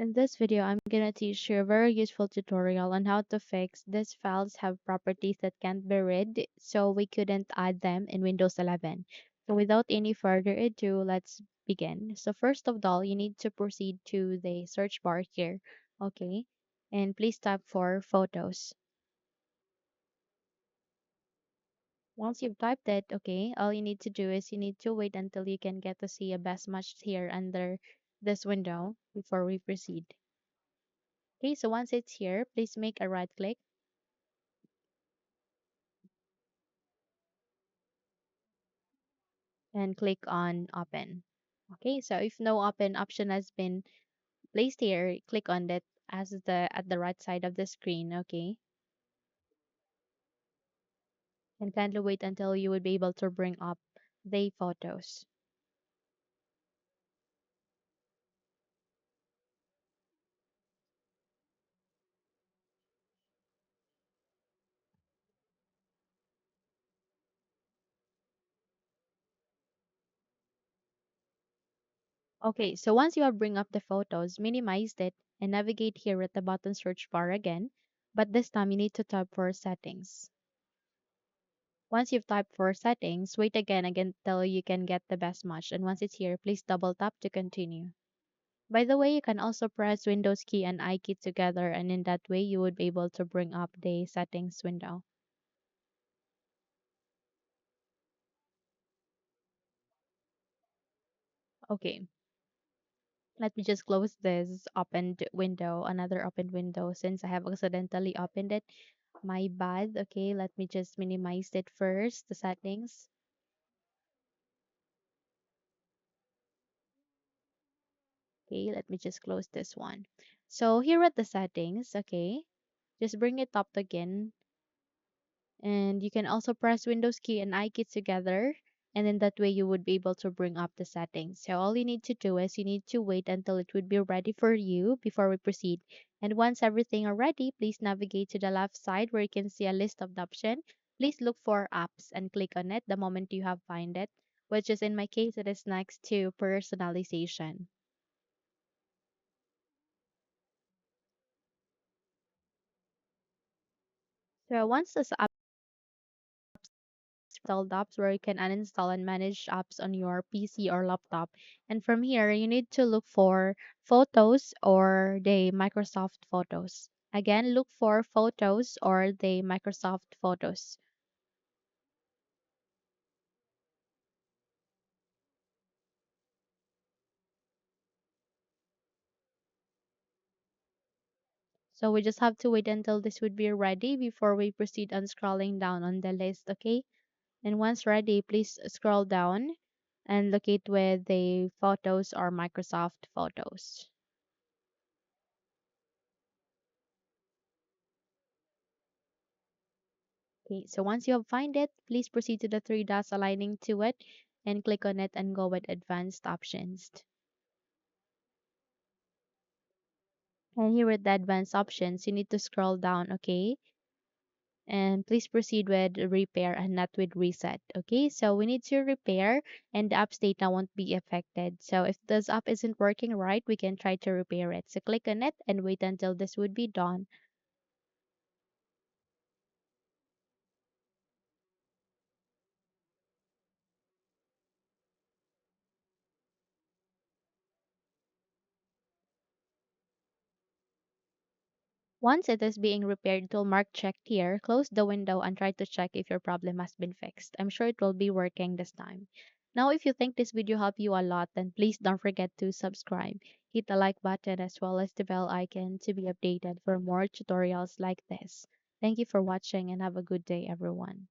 In this video, I'm gonna teach you a very useful tutorial on how to fix these files have properties that can't be read, so we couldn't add them in Windows 11. So without any further ado, let's begin. So first of all, you need to proceed to the search bar here, okay? And please type for photos. Once you've typed it, okay, all you need to do is you need to wait until you can get to see a best match here under this window before we proceed. Okay, so once it's here, please make a right click and click on open. Okay, so if no open option has been placed here, click on that as the at the right side of the screen, okay? And kindly wait until you would be able to bring up the photos. Okay, so once you have bring up the photos, minimize it and navigate here at the bottom search bar again, but this time you need to type for settings. Once you've typed for settings, wait again until you can get the best match, and once it's here, please double tap to continue. By the way, you can also press Windows key and I key together, and in that way you would be able to bring up the settings window. Okay, let me just close this opened window, another opened window, since I have accidentally opened it. My bad. Okay, let me just minimize it first, the settings. Okay, let me just close this one. So here at the settings, okay, just bring it up again, and you can also press Windows key and I key together, and then that way you would be able to bring up the settings. So all you need to do is you need to wait until it would be ready for you before we proceed. And once everything are ready, please navigate to the left side where you can see a list of the option. Please look for apps and click on it the moment you have find it, which is in my case it is next to personalization. So once this installed apps, where you can uninstall and manage apps on your PC or laptop. And from here, you need to look for Photos or the Microsoft Photos. Again, look for Photos or the Microsoft Photos. So we just have to wait until this would be ready before we proceed on scrolling down on the list, okay? And once ready, please scroll down and locate with the Photos or Microsoft Photos. Okay, so once you have find it, please proceed to the three dots aligning to it and click on it and go with advanced options. And here with the advanced options, you need to scroll down, okay? And please proceed with repair and not with reset. Okay, so we need to repair and the app's data won't be affected. So if this app isn't working right, we can try to repair it. So click on it and wait until this would be done. Once it is being repaired, it will mark checked here. Close the window and try to check if your problem has been fixed. I'm sure it will be working this time. Now, if you think this video helped you a lot, then please don't forget to subscribe. Hit the like button as well as the bell icon to be updated for more tutorials like this. Thank you for watching and have a good day, everyone.